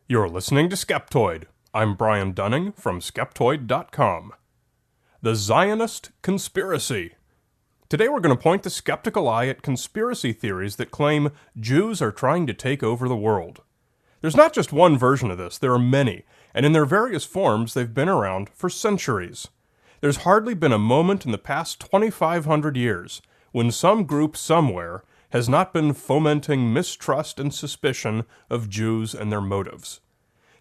You're listening to Skeptoid. I'm Brian Dunning from Skeptoid.com. The Zionist Conspiracy. Today we're going to point the skeptical eye at conspiracy theories that claim Jews are trying to take over the world. There's not just one version of this, there are many, and in their various forms they've been around for centuries. There's hardly been a moment in the past 2,500 years when some group somewhere has not been fomenting mistrust and suspicion of Jews and their motives.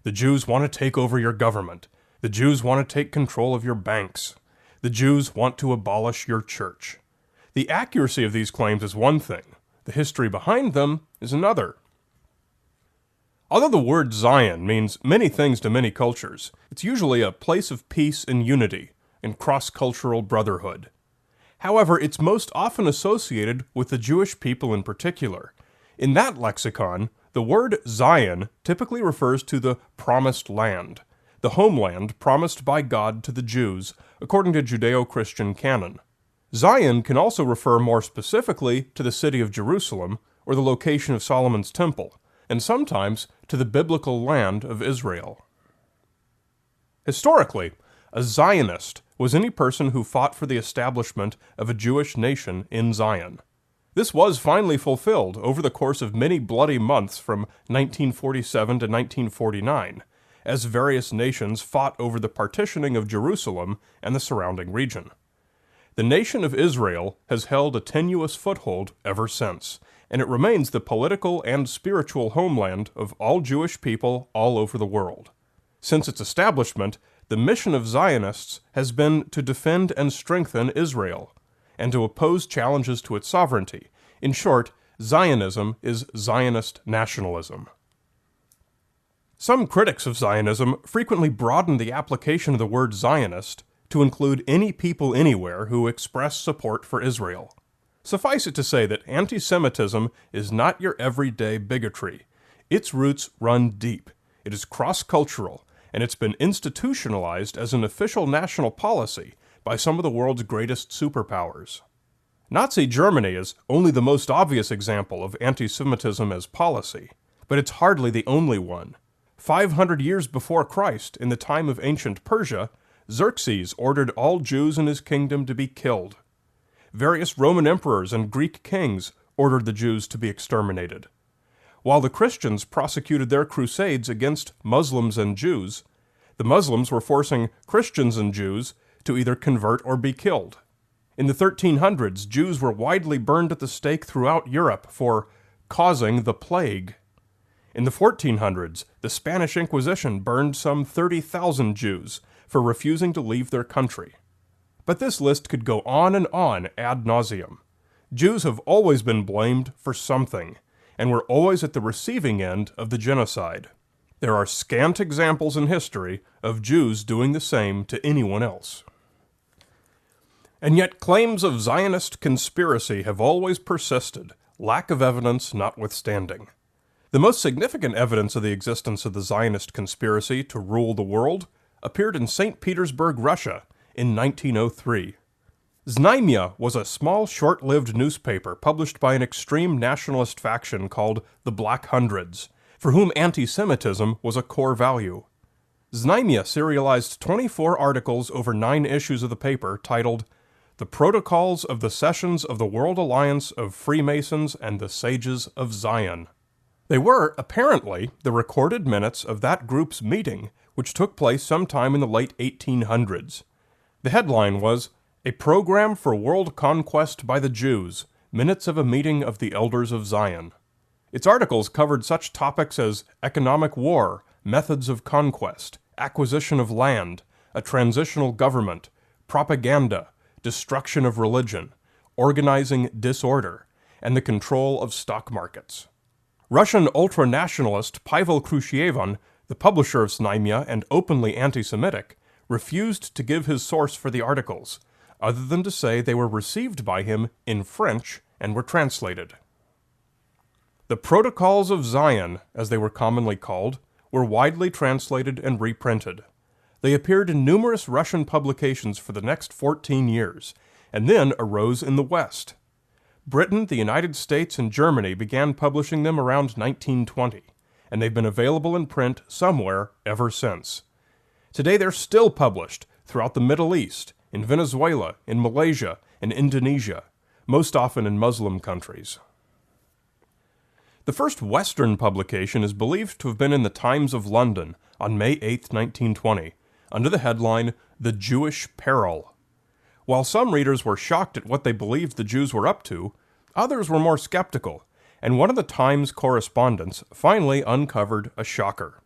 The Jews want to take over your government. The Jews want to take control of your banks. The Jews want to abolish your church. The accuracy of these claims is one thing. The history behind them is another. Although the word Zion means many things to many cultures, it's usually a place of peace and unity and cross-cultural brotherhood. However, it's most often associated with the Jewish people in particular. In that lexicon, the word Zion typically refers to the promised land, the homeland promised by God to the Jews, according to Judeo-Christian canon. Zion can also refer more specifically to the city of Jerusalem or the location of Solomon's temple, and sometimes to the biblical land of Israel. Historically, a Zionist was any person who fought for the establishment of a Jewish nation in Zion. This was finally fulfilled over the course of many bloody months from 1947 to 1949, as various nations fought over the partitioning of Jerusalem and the surrounding region. The nation of Israel has held a tenuous foothold ever since, and it remains the political and spiritual homeland of all Jewish people all over the world. Since its establishment, the mission of Zionists has been to defend and strengthen Israel, and to oppose challenges to its sovereignty. In short, Zionism is Zionist nationalism. Some critics of Zionism frequently broaden the application of the word Zionist to include any people anywhere who express support for Israel. Suffice it to say that anti-Semitism is not your everyday bigotry. Its roots run deep. It is cross-cultural, and it's been institutionalized as an official national policy by some of the world's greatest superpowers. Nazi Germany is only the most obvious example of anti-Semitism as policy, but it's hardly the only one. 500 years before Christ, in the time of ancient Persia, Xerxes ordered all Jews in his kingdom to be killed. Various Roman emperors and Greek kings ordered the Jews to be exterminated. While the Christians prosecuted their crusades against Muslims and Jews, the Muslims were forcing Christians and Jews to either convert or be killed. In the 1300s, Jews were widely burned at the stake throughout Europe for causing the plague. In the 1400s, the Spanish Inquisition burned some 30,000 Jews for refusing to leave their country. But this list could go on and on ad nauseum. Jews have always been blamed for something, and were always at the receiving end of the genocide. There are scant examples in history of Jews doing the same to anyone else. And yet claims of Zionist conspiracy have always persisted, lack of evidence notwithstanding. The most significant evidence of the existence of the Zionist conspiracy to rule the world appeared in St. Petersburg, Russia, in 1903. Znamya was a small, short-lived newspaper published by an extreme nationalist faction called the Black Hundreds, for whom anti-Semitism was a core value. Znamya serialized 24 articles over 9 issues of the paper titled The Protocols of the Sessions of the World Alliance of Freemasons and the Sages of Zion. They were, apparently, the recorded minutes of that group's meeting, which took place sometime in the late 1800s. The headline was, A Program for World Conquest by the Jews, Minutes of a Meeting of the Elders of Zion. Its articles covered such topics as economic war, methods of conquest, acquisition of land, a transitional government, propaganda, destruction of religion, organizing disorder, and the control of stock markets. Russian ultranationalist Pavel Khrushchev, the publisher of Znamya and openly anti-Semitic, refused to give his source for the articles, other than to say they were received by him in French and were translated. The Protocols of Zion, as they were commonly called, were widely translated and reprinted. They appeared in numerous Russian publications for the next 14 years, and then arose in the West. Britain, the United States, and Germany began publishing them around 1920, and they've been available in print somewhere ever since. Today they're still published throughout the Middle East, in Venezuela, in Malaysia, and Indonesia, most often in Muslim countries. The first Western publication is believed to have been in the Times of London on May 8, 1920, under the headline, The Jewish Peril. While some readers were shocked at what they believed the Jews were up to, others were more skeptical, and one of the Times correspondents finally uncovered a shocker.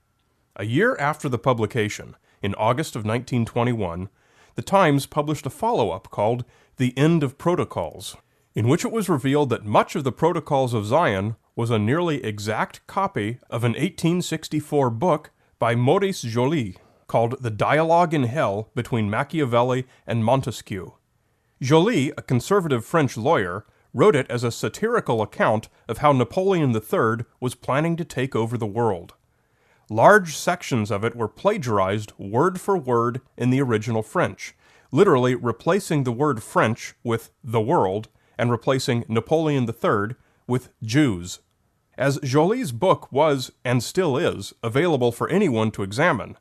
A year after the publication, in August of 1921, the Times published a follow-up called The End of Protocols, in which it was revealed that much of the Protocols of Zion was a nearly exact copy of an 1864 book by Maurice Joly, called The Dialogue in Hell Between Machiavelli and Montesquieu. Joly, a conservative French lawyer, wrote it as a satirical account of how Napoleon III was planning to take over the world. Large sections of it were plagiarized word for word in the original French, literally replacing the word French with the world and replacing Napoleon III with Jews. As Joly's book was, and still is, available for anyone to examine,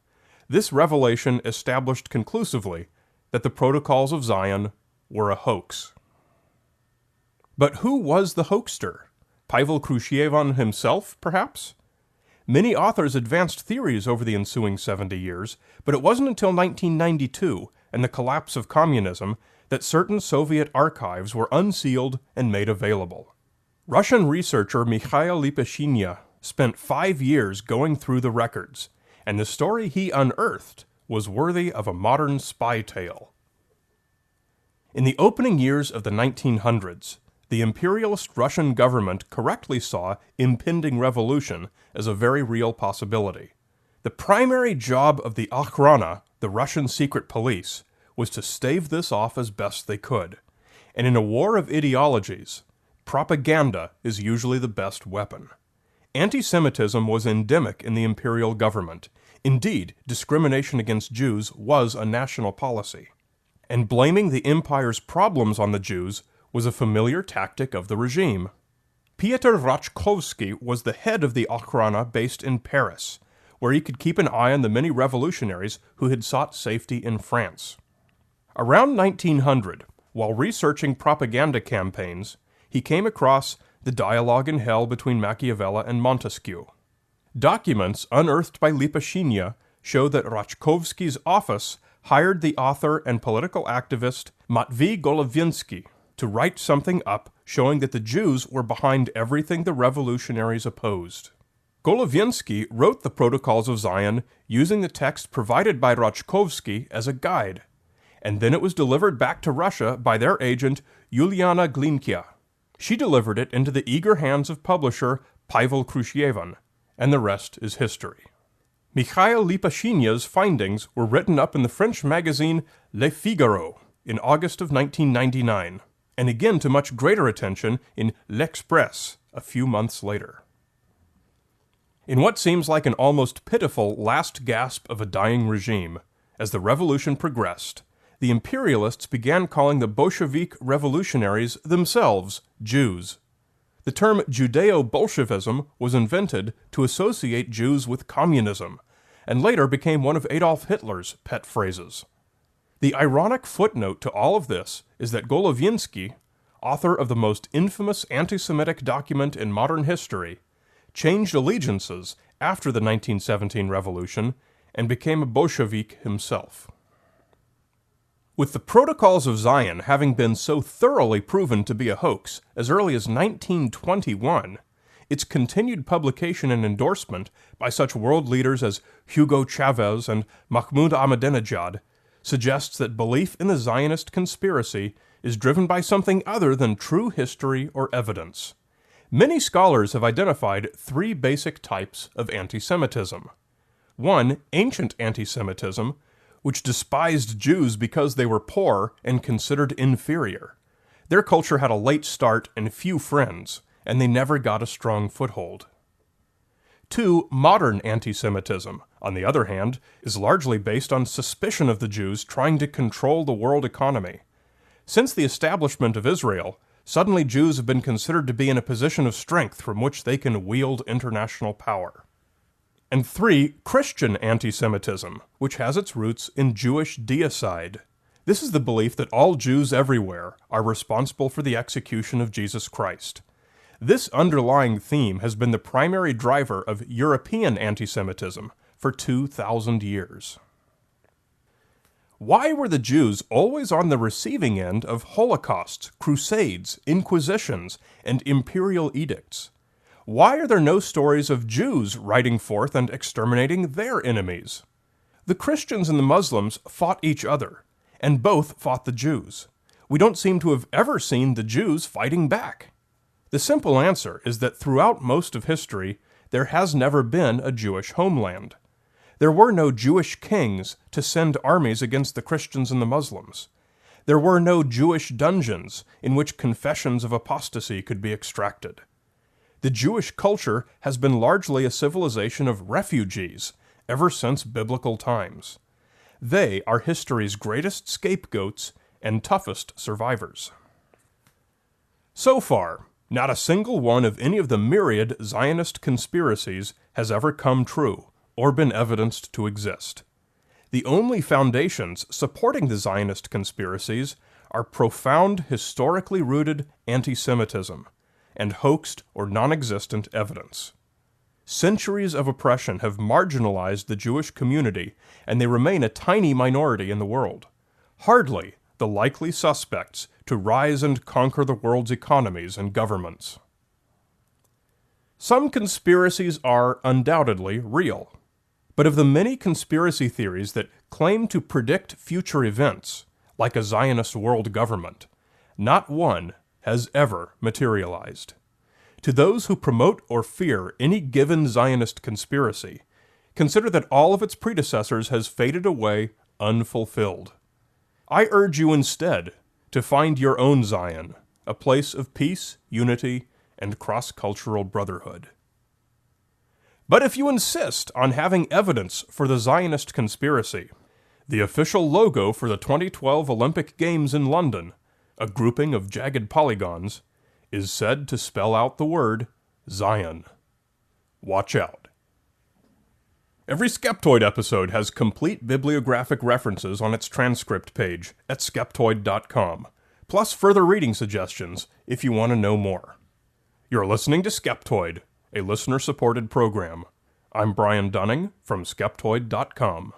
this revelation established conclusively that the Protocols of Zion were a hoax. But who was the hoaxer? Pavel Khrushchev himself, perhaps? Many authors advanced theories over the ensuing 70 years, but it wasn't until 1992 and the collapse of communism that certain Soviet archives were unsealed and made available. Russian researcher Mikhail Lipashinya spent 5 years going through the records, and the story he unearthed was worthy of a modern spy tale. In the opening years of the 1900s, the imperialist Russian government correctly saw impending revolution as a very real possibility. The primary job of the Okhrana, the Russian secret police, was to stave this off as best they could. And in a war of ideologies, propaganda is usually the best weapon. Anti-Semitism was endemic in the imperial government. Indeed, discrimination against Jews was a national policy. And blaming the empire's problems on the Jews was a familiar tactic of the regime. Pieter Rachkowski was the head of the Okhrana based in Paris, where he could keep an eye on the many revolutionaries who had sought safety in France. Around 1900, while researching propaganda campaigns, he came across The Dialogue in Hell Between Machiavelli and Montesquieu. Documents unearthed by Lipashinya show that Rachkowski's office hired the author and political activist Matvei Golovinsky to write something up showing that the Jews were behind everything the revolutionaries opposed. Golovinsky wrote the Protocols of Zion using the text provided by Rachkowski as a guide, and then it was delivered back to Russia by their agent Yuliana Glinka. She delivered it into the eager hands of publisher Pavel Khrushchev, and the rest is history. Mikhail Lipashinya's findings were written up in the French magazine Le Figaro in August of 1999, and again to much greater attention in L'Express a few months later. In what seems like an almost pitiful last gasp of a dying regime, as the revolution progressed, the imperialists began calling the Bolshevik revolutionaries themselves Jews. The term Judeo-Bolshevism was invented to associate Jews with communism, and later became one of Adolf Hitler's pet phrases. The ironic footnote to all of this is that Golovinsky, author of the most infamous anti-Semitic document in modern history, changed allegiances after the 1917 revolution and became a Bolshevik himself. With the Protocols of Zion having been so thoroughly proven to be a hoax as early as 1921, its continued publication and endorsement by such world leaders as Hugo Chavez and Mahmoud Ahmadinejad suggests that belief in the Zionist conspiracy is driven by something other than true history or evidence. Many scholars have identified 3 basic types of anti-Semitism. 1, ancient anti-Semitism, which despised Jews because they were poor and considered inferior. Their culture had a late start and few friends, and they never got a strong foothold. 2, modern anti-Semitism, on the other hand, is largely based on suspicion of the Jews trying to control the world economy. Since the establishment of Israel, suddenly Jews have been considered to be in a position of strength from which they can wield international power. And 3, Christian anti-Semitism, which has its roots in Jewish deicide. This is the belief that all Jews everywhere are responsible for the execution of Jesus Christ. This underlying theme has been the primary driver of European anti-Semitism for 2,000 years. Why were the Jews always on the receiving end of holocausts, crusades, inquisitions, and imperial edicts? Why are there no stories of Jews riding forth and exterminating their enemies? The Christians and the Muslims fought each other, and both fought the Jews. We don't seem to have ever seen the Jews fighting back. The simple answer is that throughout most of history, there has never been a Jewish homeland. There were no Jewish kings to send armies against the Christians and the Muslims. There were no Jewish dungeons in which confessions of apostasy could be extracted. The Jewish culture has been largely a civilization of refugees ever since biblical times. They are history's greatest scapegoats and toughest survivors. So far, not a single one of any of the myriad Zionist conspiracies has ever come true or been evidenced to exist. The only foundations supporting the Zionist conspiracies are profound, historically rooted anti-Semitism and hoaxed or non-existent evidence. Centuries of oppression have marginalized the Jewish community, and they remain a tiny minority in the world, hardly the likely suspects to rise and conquer the world's economies and governments. Some conspiracies are undoubtedly real, but of the many conspiracy theories that claim to predict future events, like a Zionist world government, not one has ever materialized. To those who promote or fear any given Zionist conspiracy, consider that all of its predecessors has faded away unfulfilled. I urge you instead to find your own Zion, a place of peace, unity, and cross-cultural brotherhood. But if you insist on having evidence for the Zionist conspiracy, the official logo for the 2012 Olympic Games in London, a grouping of jagged polygons, is said to spell out the word Zion. Watch out. Every Skeptoid episode has complete bibliographic references on its transcript page at Skeptoid.com, plus further reading suggestions if you want to know more. You're listening to Skeptoid, a listener-supported program. I'm Brian Dunning from Skeptoid.com.